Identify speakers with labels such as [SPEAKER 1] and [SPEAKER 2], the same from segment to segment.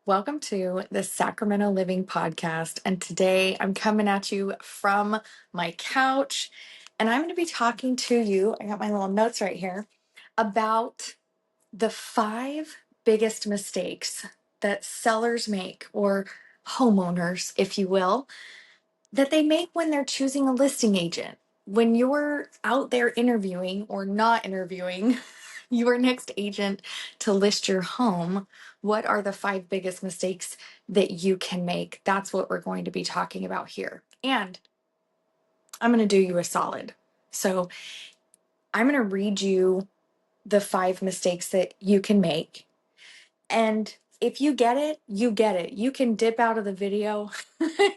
[SPEAKER 1] Welcome to the Sacramento Living Podcast. And today I'm coming at you from my couch, and I'm going to be talking to you. I got my little notes right here about the 5 biggest mistakes that sellers make, or homeowners, if you will, that they make when they're choosing a listing agent. When you're out there interviewing or not interviewing your next agent to list your home, what are the 5 biggest mistakes that you can make? That's what we're going to be talking about here. And I'm going to do you a solid. So I'm going to read you the 5 mistakes that you can make. And if you get it, you get it. You can dip out of the video.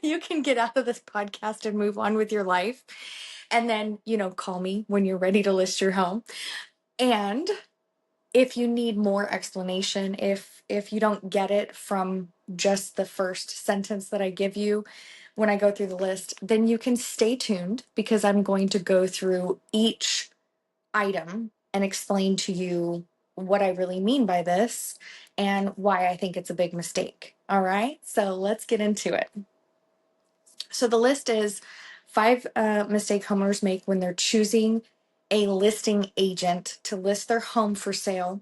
[SPEAKER 1] You can get out of this podcast and move on with your life. And then, call me when you're ready to list your home. And if you need more explanation, if you don't get it from just the first sentence that I give you when I go through the list, then you can stay tuned, because I'm going to go through each item and explain to you what I really mean by this and why I think it's a big mistake. All right, so let's get into it. So the list is 5 mistake homeowners make when they're choosing a listing agent to list their home for sale.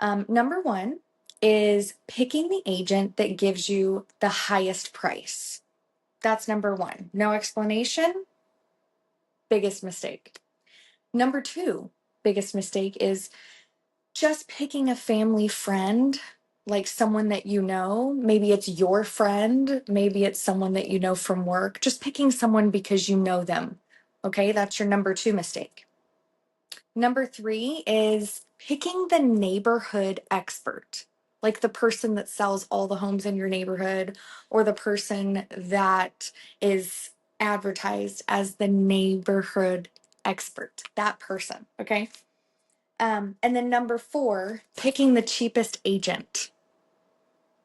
[SPEAKER 1] Number 1 is picking the agent that gives you the highest price. That's number 1. No explanation. Biggest mistake. Number 2 biggest mistake is just picking a family friend, like someone that you know. Maybe it's your friend, maybe it's someone that you know from work. Just picking someone because you know them. Okay, that's your number 2 mistake. Number 3 is picking the neighborhood expert, like the person that sells all the homes in your neighborhood, or the person that is advertised as the neighborhood expert, that person. Okay. And then number 4, picking the cheapest agent.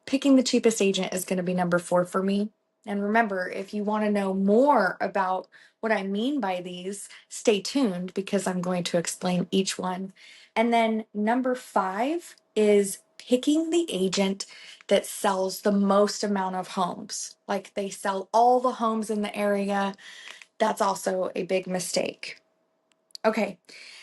[SPEAKER 1] Picking the cheapest agent is going to be number 4 for me. And remember, if you want to know more about what I mean by these, stay tuned, because I'm going to explain each one. And then number 5 is picking the agent that sells the most amount of homes. Like they sell all the homes in the area. That's also a big mistake. Okay,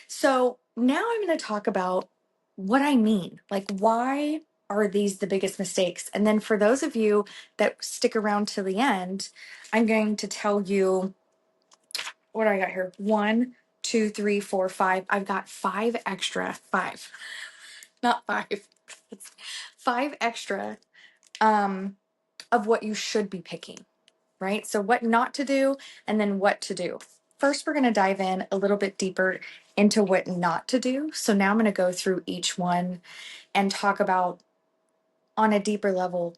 [SPEAKER 1] so now I'm going to talk about what I mean. Like, why are these the biggest mistakes? And then for those of you that stick around to the end, I'm going to tell you what I got here. 1, 2, 3, 4, 5. I've got 5 extra. 5, not 5. It's 5 extra of what you should be picking, right? So what not to do, and then what to do. First, we're going to dive in a little bit deeper into what not to do. So now I'm going to go through each one and talk about, on a deeper level,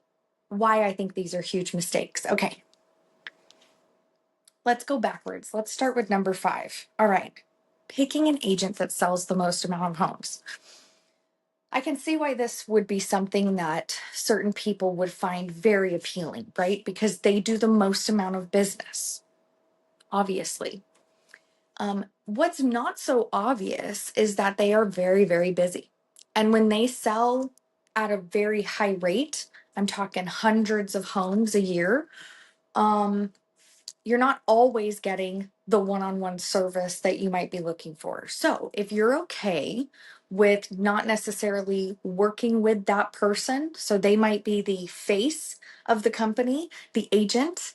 [SPEAKER 1] why I think these are huge mistakes. Okay, let's go backwards. Let's start with number 5. All right, picking an agent that sells the most amount of homes. I can see why this would be something that certain people would find very appealing, right? Because they do the most amount of business, obviously. What's not so obvious is that they are very, very busy. And when they sell at a very high rate, I'm talking hundreds of homes a year, you're not always getting the one-on-one service that you might be looking for. So if you're okay with not necessarily working with that person, so they might be the face of the company, the agent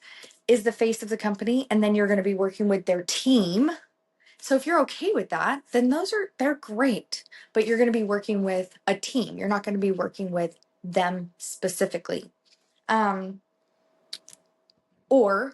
[SPEAKER 1] is the face of the company, and then you're going to be working with their team. So if you're okay with that, then they're great, but you're going to be working with a team. You're not going to be working with them specifically. Or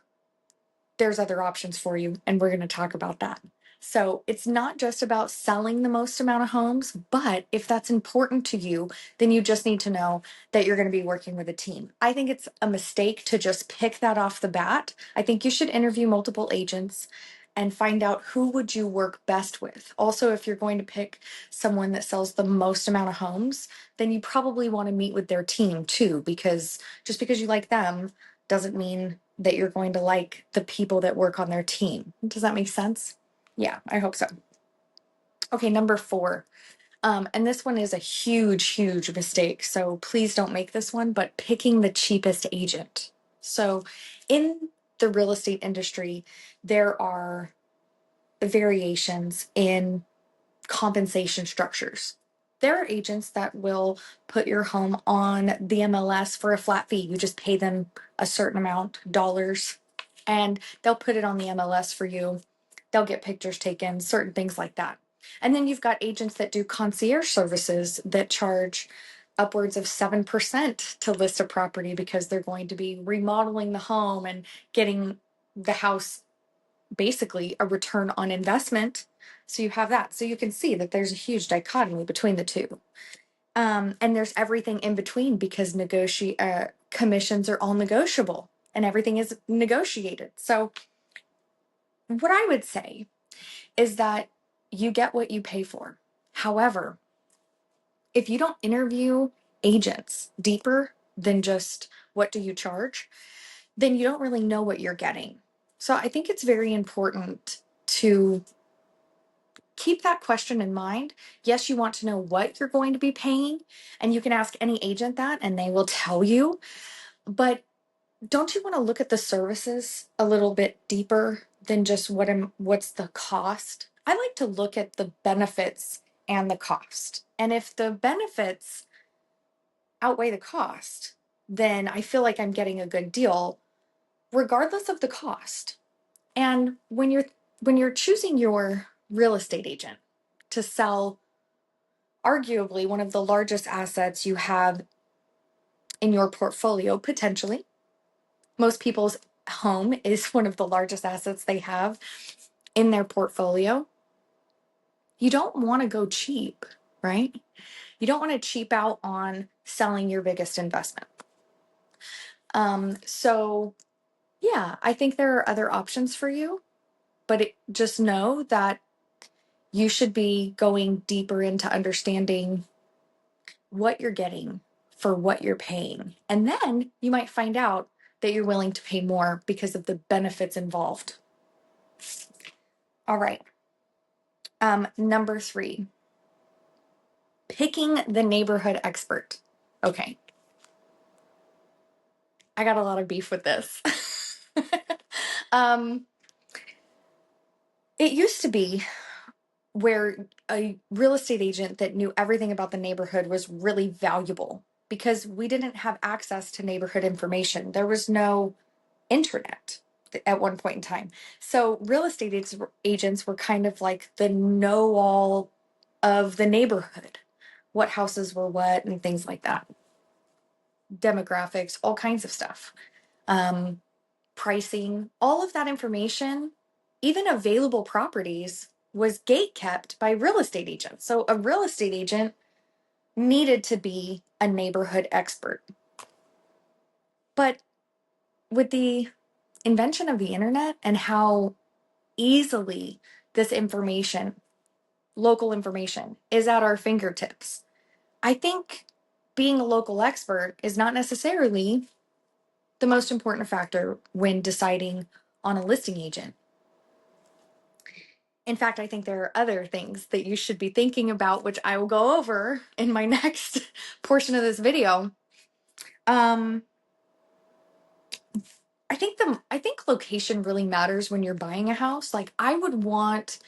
[SPEAKER 1] there's other options for you, and we're going to talk about that. So it's not just about selling the most amount of homes, but if that's important to you, then you just need to know that you're going to be working with a team. I think it's a mistake to just pick that off the bat. I think you should interview multiple agents and find out who would you work best with. Also, if you're going to pick someone that sells the most amount of homes, then you probably want to meet with their team too, because just because you like them doesn't mean that you're going to like the people that work on their team. Does that make sense? Yeah, I hope so. Okay, number 4. And this one is a huge, huge mistake. So please don't make this one, but picking the cheapest agent. So in the real estate industry, there are variations in compensation structures. There are agents that will put your home on the MLS for a flat fee. You just pay them a certain amount, dollars, and they'll put it on the MLS for you. They'll get pictures taken, certain things like that. And then you've got agents that do concierge services that charge upwards of 7% to list a property because they're going to be remodeling the home and getting the house basically a return on investment. So you have that. So you can see that there's a huge dichotomy between the two. And there's everything in between because commissions are all negotiable and everything is negotiated. So what I would say is that you get what you pay for. However, if you don't interview agents deeper than just what do you charge, then you don't really know what you're getting. So I think it's very important to keep that question in mind. Yes, you want to know what you're going to be paying, and you can ask any agent that and they will tell you. But don't you want to look at the services a little bit deeper than just what's the cost? I like to look at the benefits and the cost. And if the benefits outweigh the cost, then I feel like I'm getting a good deal regardless of the cost. And when you're choosing your real estate agent to sell arguably one of the largest assets you have in your portfolio, potentially. Most people's home is one of the largest assets they have in their portfolio. You don't want to go cheap, right? You don't want to cheap out on selling your biggest investment. So yeah, I think there are other options for you, but just know that you should be going deeper into understanding what you're getting for what you're paying. And then you might find out that you're willing to pay more because of the benefits involved. All right. Number 3, picking the neighborhood expert. Okay. I got a lot of beef with this. um, it used to be where a real estate agent that knew everything about the neighborhood was really valuable because we didn't have access to neighborhood information. There was no internet at one point in time. So real estate agents were kind of like the know-all of the neighborhood, what houses were what and things like that. Demographics, all kinds of stuff. Um, Pricing, all of that information, even available properties, was gate kept by real estate agents. So a real estate agent needed to be a neighborhood expert. But with the invention of the internet and how easily this information, local information, is at our fingertips, I think being a local expert is not necessarily the most important factor when deciding on a listing agent. In fact, I think there are other things that you should be thinking about, which I will go over in my next portion of this video. I think location really matters when you're buying a house. Like I would want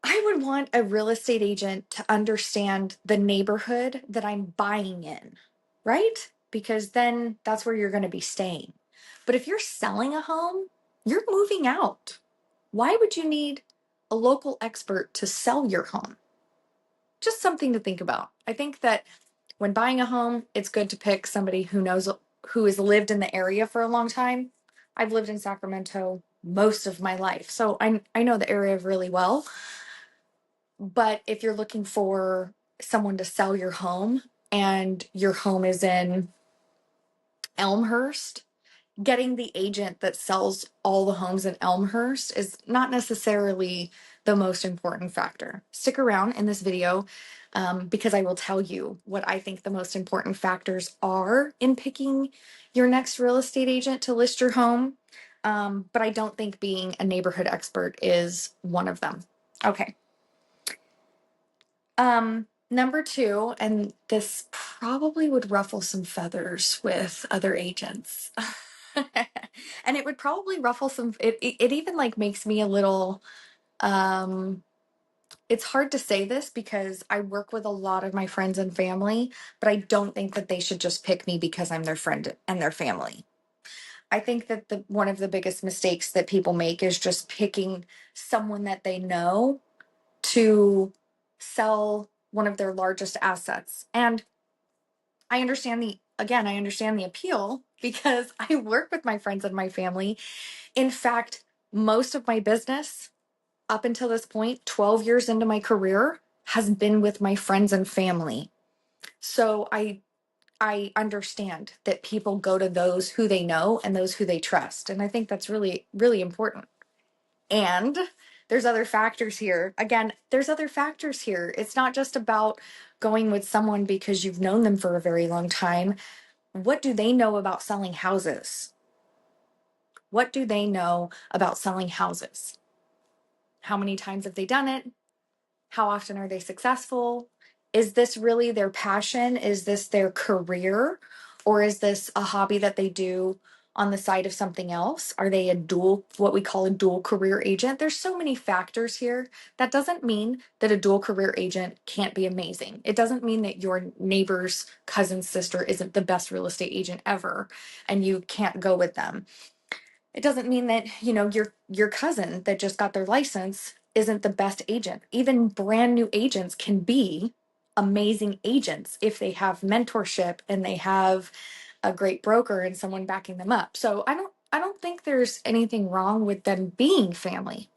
[SPEAKER 1] a real estate agent to understand the neighborhood that I'm buying in, right? Because then that's where you're going to be staying. But if you're selling a home, you're moving out. Why would you need a local expert to sell your home? Just something to think about. I think that when buying a home, it's good to pick somebody who has lived in the area for a long time. I've lived in Sacramento most of my life, so I know the area really well. But if you're looking for someone to sell your home and your home is in Elmhurst, getting the agent that sells all the homes in Elmhurst is not necessarily the most important factor. Stick around in this video because I will tell you what I think the most important factors are in picking your next real estate agent to list your home. But I don't think being a neighborhood expert is one of them. Okay. Number two, and this probably would ruffle some feathers with other agents. And it would probably ruffle some, it even like makes me a little, um, it's hard to say this because I work with a lot of my friends and family, but I don't think that they should just pick me because I'm their friend and their family. I think that one of the biggest mistakes that people make is just picking someone that they know to sell one of their largest assets. And I understand the appeal because I work with my friends and my family. In fact, most of my business up until this point, 12 years into my career, has been with my friends and family. So I understand that people go to those who they know and those who they trust. And I think that's really, really important. And there's other factors here. Again, there's other factors here. It's not just about going with someone because you've known them for a very long time. What do they know about selling houses? What do they know about selling houses? How many times have they done it? How often are they successful? Is this really their passion? Is this their career? Or is this a hobby that they do on the side of something else? Are they what we call a dual career agent? There's so many factors here. That doesn't mean that a dual career agent can't be amazing. It doesn't mean that your neighbor's cousin's sister isn't the best real estate agent ever and you can't go with them. It doesn't mean that, your cousin that just got their license isn't the best agent. Even brand new agents can be amazing agents if they have mentorship and they have a great broker and someone backing them up. So I don't think there's anything wrong with them being family.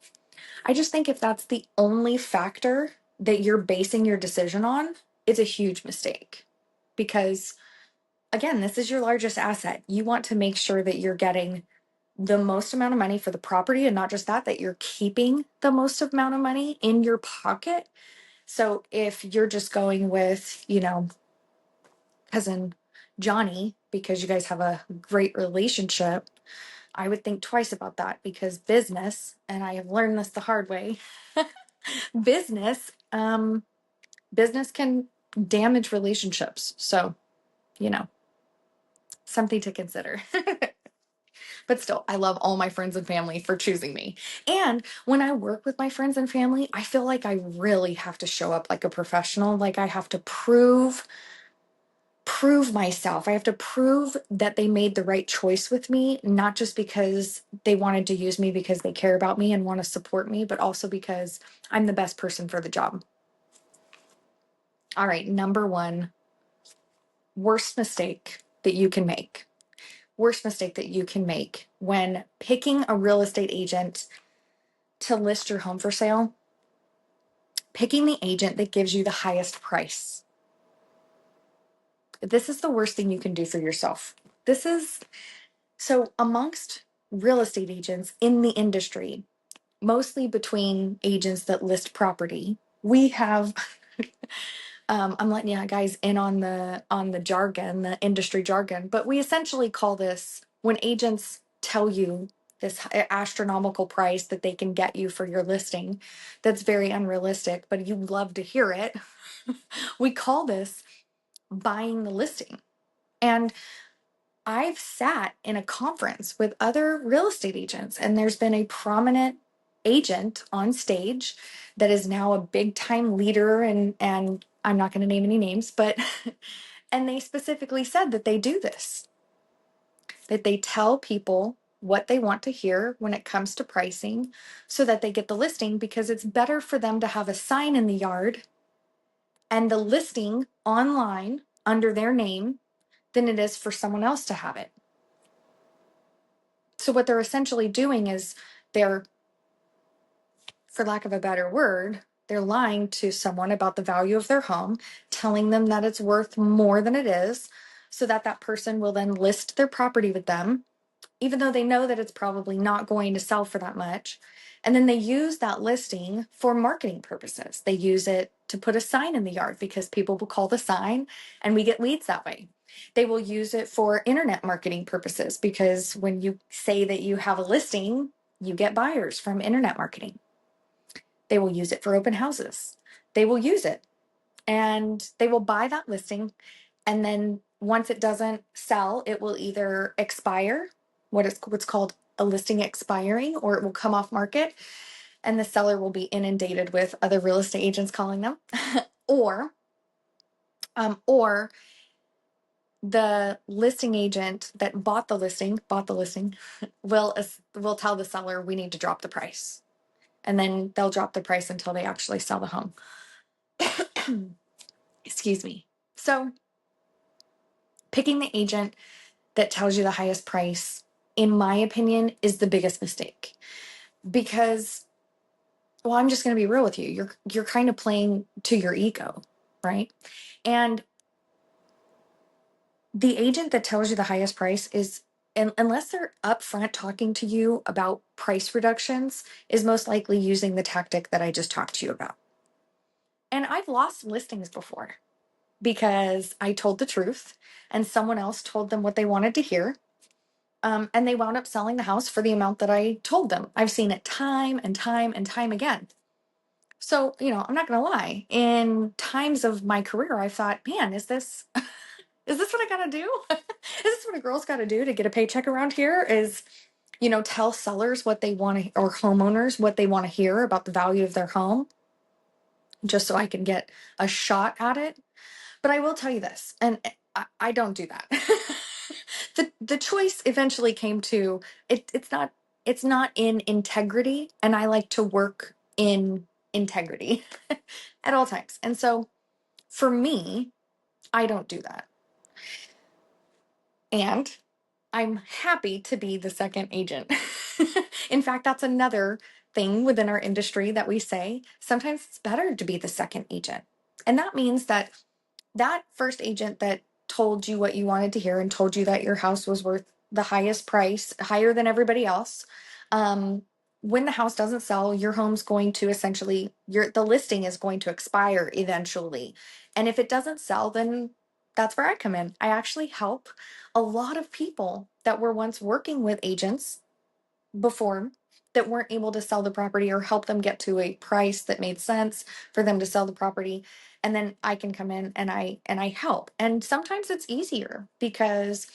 [SPEAKER 1] I just think if that's the only factor that you're basing your decision on, it's a huge mistake. Because again, this is your largest asset. You want to make sure that you're getting the most amount of money for the property, and not just that you're keeping the most amount of money in your pocket. So if you're just going with, cousin Johnny because you guys have a great relationship, I would think twice about that because business, and I have learned this the hard way, business, business can damage relationships. So, you know, something to consider. But still, I love all my friends and family for choosing me. And when I work with my friends and family, I feel like I really have to show up like a professional. Like I have to prove myself. I have to prove that they made the right choice with me, not just because they wanted to use me because they care about me and want to support me, but also because I'm the best person for the job. All right, number one, worst mistake that you can make. Worst mistake that you can make when picking a real estate agent to list your home for sale, picking the agent that gives you the highest price. This is the worst thing you can do for yourself. So amongst real estate agents in the industry, mostly between agents that list property, we have I'm letting you guys in on the jargon, the industry jargon, but we essentially call this when agents tell you this astronomical price that they can get you for your listing that's very unrealistic, but you love to hear it. We call this buying the listing. And I've sat in a conference with other real estate agents, and there's been a prominent agent on stage that is now a big time leader, and I'm not going to name any names, but and they specifically said that they do this, that they tell people what they want to hear when it comes to pricing so that they get the listing, because it's better for them to have a sign in the yard and the listing online under their name than it is for someone else to have it. So what they're essentially doing is they're, for lack of a better word, they're lying to someone about the value of their home, telling them that it's worth more than it is, so that that person will then list their property with them, even though they know that it's probably not going to sell for that much. And then they use that listing for marketing purposes. They use it to put a sign in the yard because people will call the sign and we get leads that way. They will use it for internet marketing purposes because when you say that you have a listing, you get buyers from internet marketing. They will use it for open houses. They will use it. and they will buy that listing. And then once it doesn't sell, it will either expire, what's called a listing expiring, or it will come off market and the seller will be inundated with other real estate agents calling them, or the listing agent that bought the listing will tell the seller, we need to drop the price, and then they'll drop the price until they actually sell the home. Excuse me. So picking the agent that tells you the highest price, in my opinion, is the biggest mistake, because, well, I'm just going to be real with you. You're kind of playing to your ego, right? And the agent that tells you the highest price is, unless they're upfront talking to you about price reductions, is most likely using the tactic that I just talked to you about. And I've lost listings before because I told the truth and someone else told them what they wanted to hear. And they wound up selling the house for the amount that I told them. I've seen it time and time and time again. So, I'm not going to lie. In times of my career, I thought, man, is this what I got to do? Is this what a girl's got to do to get a paycheck around here? Is, tell sellers what they want to, or homeowners what they want to hear about the value of their home, just so I can get a shot at it. But I will tell you this, and I don't do that. The choice eventually came to it. It's not in integrity, and I like to work in integrity at all times. And so for me, I don't do that. And I'm happy to be the second agent. In fact, that's another thing within our industry that we say sometimes it's better to be the second agent. And that means that first agent that told you what you wanted to hear and told you that your house was worth the highest price, higher than everybody else, when the house doesn't sell, your home's going to essentially, the listing is going to expire eventually. And if it doesn't sell, then that's where I come in. I actually help a lot of people that were once working with agents before that weren't able to sell the property, or help them get to a price that made sense for them to sell the property. And then I can come in and I help. And sometimes it's easier because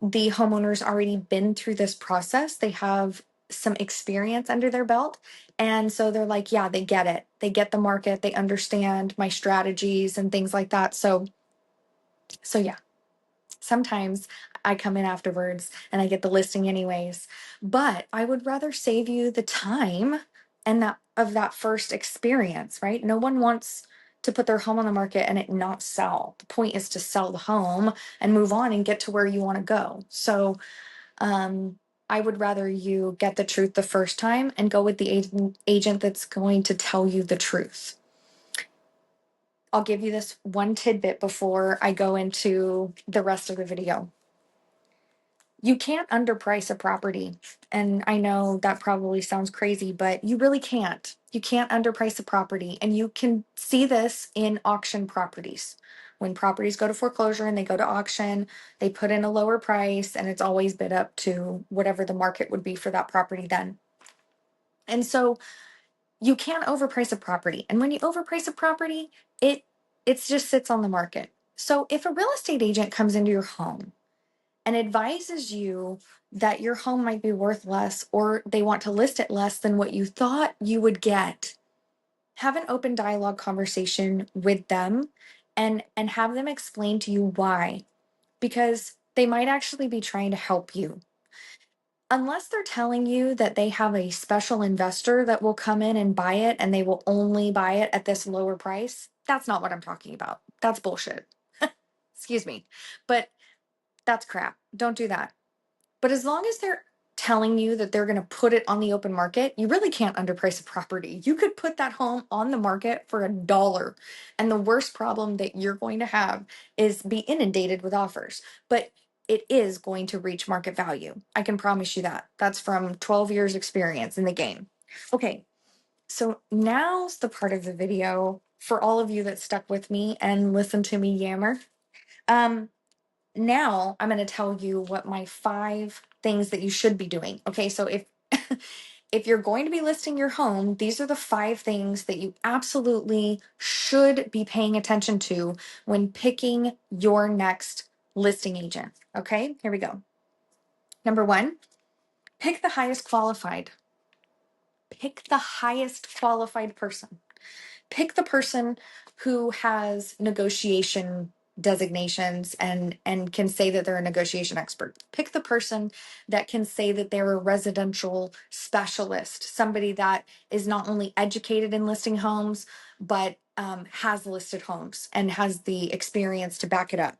[SPEAKER 1] the homeowner's already been through this process. They have some experience under their belt. And so they're like, yeah, they get it. They get the market. They understand my strategies and things like that. So yeah, sometimes I come in afterwards and I get the listing anyways, but I would rather save you the time and that first experience, right? No one wants to put their home on the market and it not sell. The point is to sell the home and move on and get to where you want to go. So, I would rather you get the truth the first time and go with the agent that's going to tell you the truth. I'll give you this one tidbit before I go into the rest of the video. You can't underprice a property. And I know that probably sounds crazy, but you really can't. You can't underprice a property. And you can see this in auction properties. When properties go to foreclosure and they go to auction, they put in a lower price and it's always bid up to whatever the market would be for that property then. And so you can't overprice a property. And when you overprice a property, it just sits on the market. So if a real estate agent comes into your home and advises you that your home might be worth less, or they want to list it less than what you thought you would get, have an open dialogue conversation with them and have them explain to you why, because they might actually be trying to help you. Unless they're telling you that they have a special investor that will come in and buy it and they will only buy it at this lower price, that's not what I'm talking about. That's bullshit. Excuse me. But that's crap. Don't do that. But as long as they're telling you that they're going to put it on the open market, you really can't underprice a property. You could put that home on the market for $1. And the worst problem that you're going to have is be inundated with offers. But it is going to reach market value. I can promise you that. That's from 12 years experience in the game. Okay, so now's the part of the video for all of you that stuck with me and listened to me yammer. Now I'm going to tell you what my 5 things that you should be doing. Okay, so if if you're going to be listing your home, these are the 5 things that you absolutely should be paying attention to when picking your next listing agent. Okay, here we go. Number 1, pick the highest qualified. Pick the highest qualified person. Pick the person who has negotiation designations and can say that they're a negotiation expert. Pick the person that can say that they're a residential specialist, somebody that is not only educated in listing homes, but has listed homes and has the experience to back it up.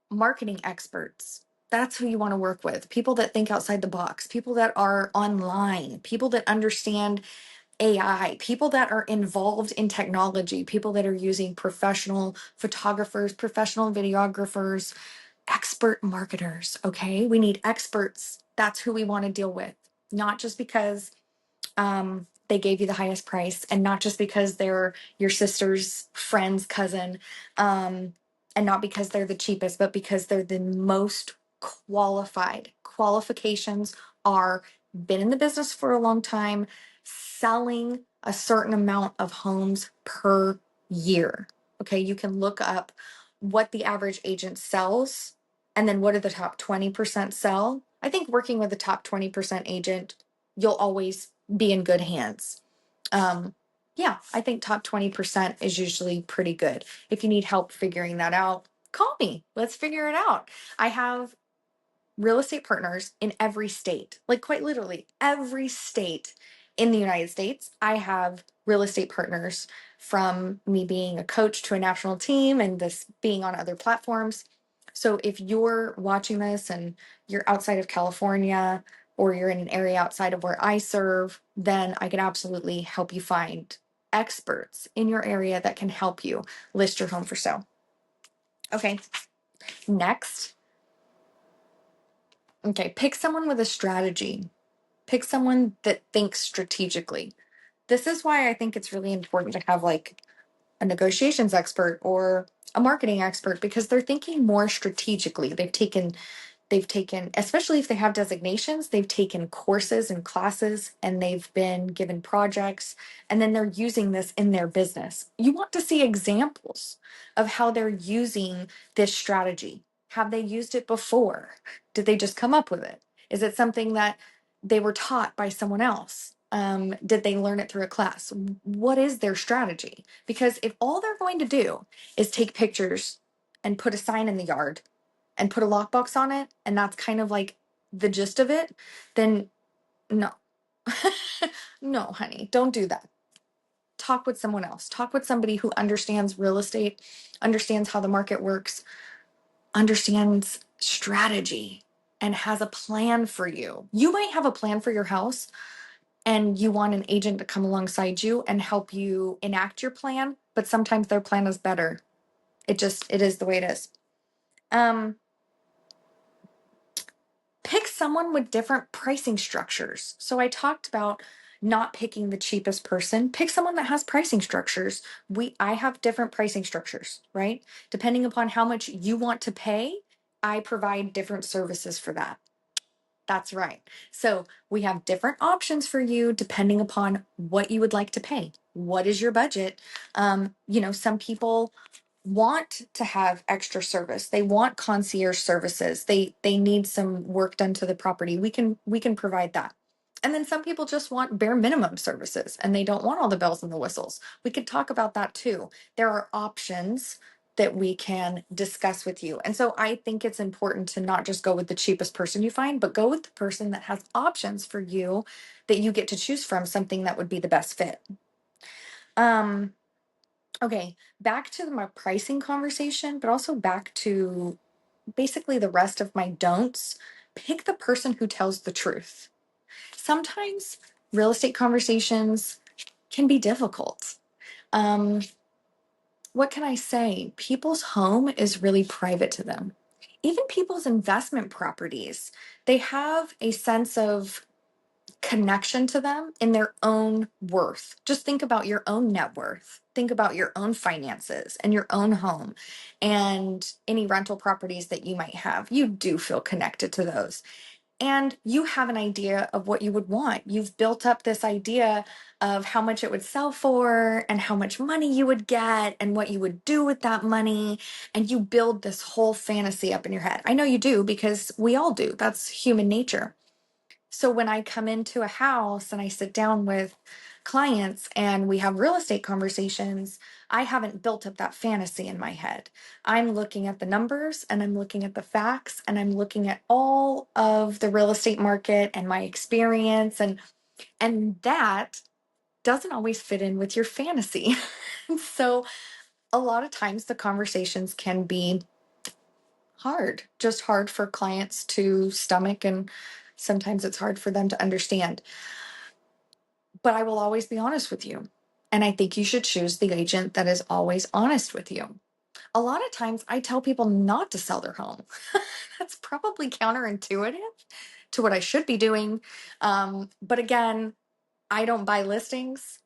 [SPEAKER 1] Marketing experts. That's who you want to work with. People that think outside the box, people that are online, people that understand AI, people that are involved in technology, people that are using professional photographers, professional videographers, expert marketers. Okay. We need experts. That's who we want to deal with, not just because they gave you the highest price, and not just because they're your sister's friend's cousin, and not because they're the cheapest, but because they're the most qualified. Qualifications are been in the business for a long time, selling a certain amount of homes per year. Okay, you can look up what the average agent sells and then what do the top 20% sell. I think working with the top 20% agent, you'll always be in good hands. Yeah, I think top 20% is usually pretty good. If you need help figuring that out, call me. Let's figure it out. I have real estate partners in every state, like quite literally every state in the United States. I have real estate partners, from me being a coach to a national team and this being on other platforms. So if you're watching this and you're outside of California, or you're in an area outside of where I serve, then I can absolutely help you find experts in your area that can help you list your home for sale. Okay, next. Okay, pick someone with a strategy. Pick someone that thinks strategically. This is why I think it's really important to have like a negotiations expert or a marketing expert, because they're thinking more strategically. They've taken, especially if they have designations, they've taken courses and classes, and they've been given projects, and then they're using this in their business. You want to see examples of how they're using this strategy. Have they used it before? Did they just come up with it? Is it something that they were taught by someone else? Did they learn it through a class? What is their strategy? Because if all they're going to do is take pictures and put a sign in the yard and put a lockbox on it, and that's kind of like the gist of it, then no. No, honey, don't do that. Talk with someone else. Talk with somebody who understands real estate, understands how the market works, understands strategy, and has a plan for you. You might have a plan for your house, and you want an agent to come alongside you and help you enact your plan, but sometimes their plan is better. It is the way it is. Pick someone with different pricing structures. So I talked about not picking the cheapest person. Pick someone that has pricing structures. I have different pricing structures, right? Depending upon how much you want to pay, I provide different services for that. That's right. So we have different options for you depending upon what you would like to pay. What is your budget? Some people want to have extra service. They want concierge services. They need some work done to the property. We can provide that. And then some people just want bare minimum services and they don't want all the bells and the whistles. We could talk about that too. There are options that we can discuss with you. And so I think it's important to not just go with the cheapest person you find, but go with the person that has options for you that you get to choose from, something that would be the best fit. Okay, back to my pricing conversation, but also back to basically the rest of my don'ts. Pick the person who tells the truth. Sometimes real estate conversations can be difficult. Um, what can I say? People's home is really private to them. Even people's investment properties, they have a sense of connection to them in their own worth. Just think about your own net worth. Think about your own finances and your own home and any rental properties that you might have. You do feel connected to those. and you have an idea of what you would want. You've built up this idea of how much it would sell for and how much money you would get and what you would do with that money. And you build this whole fantasy up in your head. I know you do because we all do. That's human nature. So when I come into a house and I sit down with clients and we have real estate conversations, I haven't built up that fantasy in my head. I'm looking at the numbers and I'm looking at the facts and I'm looking at all of the real estate market and my experience, and that doesn't always fit in with your fantasy. So a lot of times the conversations can be hard, just hard for clients to stomach, and sometimes it's hard for them to understand. But I will always be honest with you. And I think you should choose the agent that is always honest with you. A lot of times I tell people not to sell their home. That's probably counterintuitive to what I should be doing. But again, I don't buy listings.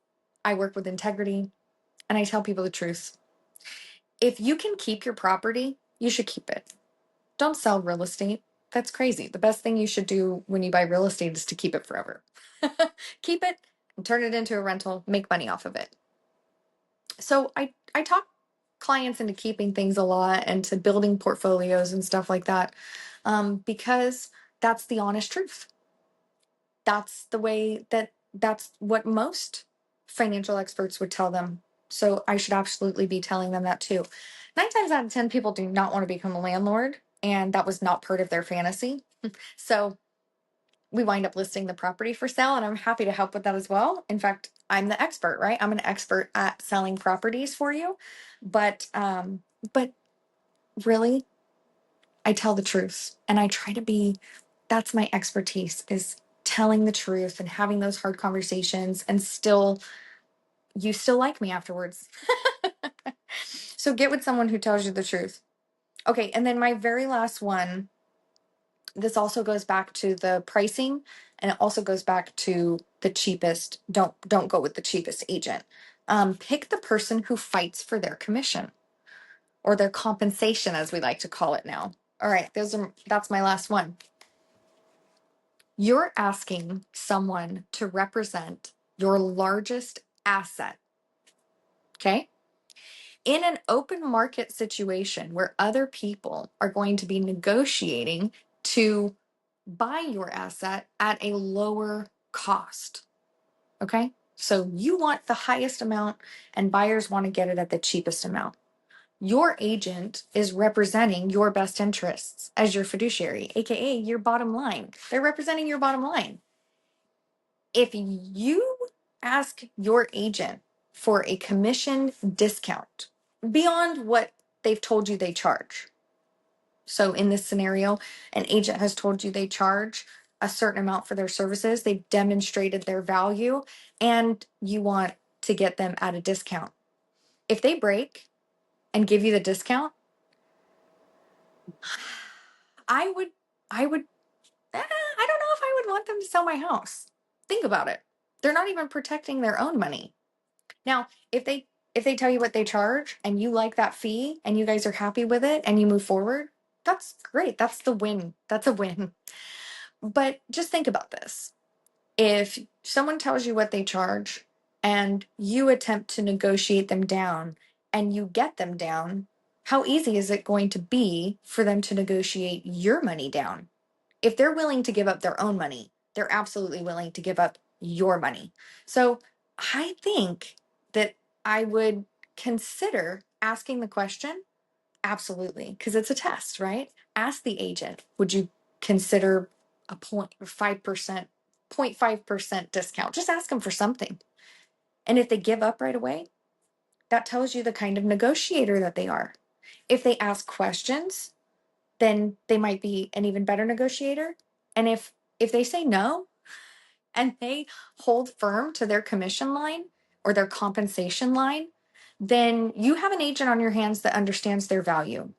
[SPEAKER 1] I work with integrity and I tell people the truth. If you can keep your property, you should keep it. Don't sell real estate. That's crazy. The best thing you should do when you buy real estate is to keep it forever. Keep it and turn it into a rental, make money off of it. So I talk clients into keeping things a lot and to building portfolios and stuff like that, because that's the honest truth. That's the way that's what most financial experts would tell them. So I should absolutely be telling them that too. 9 times out of 10, people do not want to become a landlord, and that was not part of their fantasy. So we wind up listing the property for sale, and I'm happy to help with that as well. In fact, I'm the expert, right? I'm an expert at selling properties for you. But really, I tell the truth and I try to be, that's my expertise, is telling the truth and having those hard conversations, and still, you still like me afterwards. So get with someone who tells you the truth. Okay, and then my very last one, this also goes back to the pricing, and it also goes back to the cheapest. Don't go with the cheapest agent. Pick the person who fights for their commission, or their compensation, as we like to call it now. All right, that's my last one. You're asking someone to represent your largest asset. Okay? In an open market situation where other people are going to be negotiating to buy your asset at a lower cost. Okay? So you want the highest amount and buyers want to get it at the cheapest amount. Your agent is representing your best interests as your fiduciary, aka your bottom line. They're representing your bottom line. If you ask your agent for a commission discount beyond what they've told you they charge, so in this scenario, an agent has told you they charge a certain amount for their services, they've demonstrated their value, and you want to get them at a discount. If they break and give you the discount, I would, I don't know if I would want them to sell my house. Think about it. They're not even protecting their own money. Now, if they tell you what they charge and you like that fee and you guys are happy with it and you move forward, that's great. That's the win. That's a win. But just think about this. If someone tells you what they charge and you attempt to negotiate them down and you get them down, how easy is it going to be for them to negotiate your money down? If they're willing to give up their own money, they're absolutely willing to give up your money. So I think that I would consider asking the question. Absolutely, because it's a test, right? Ask the agent, would you consider a 0.5% discount? Just ask them for something. And if they give up right away, that tells you the kind of negotiator that they are. If they ask questions, then they might be an even better negotiator. And if they say no and they hold firm to their commission line or their compensation line, then you have an agent on your hands that understands their value.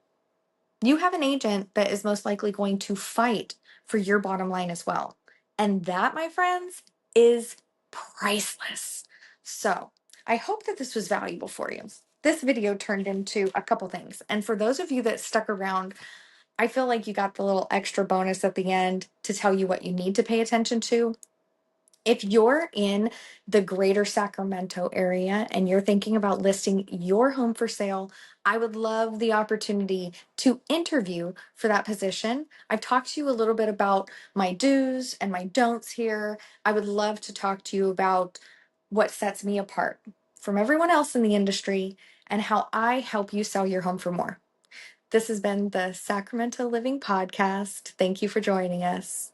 [SPEAKER 1] You have an agent that is most likely going to fight for your bottom line as well. And that, my friends, is priceless. So I hope that this was valuable for you. This video turned into a couple things. And for those of you that stuck around I feel like you got the little extra bonus at the end to tell you what you need to pay attention to. If you're in the greater Sacramento area and you're thinking about listing your home for sale, I would love the opportunity to interview for that position. I've talked to you a little bit about my do's and my don'ts here. I would love to talk to you about what sets me apart from everyone else in the industry and how I help you sell your home for more. This has been the Sacramento Living Podcast. Thank you for joining us.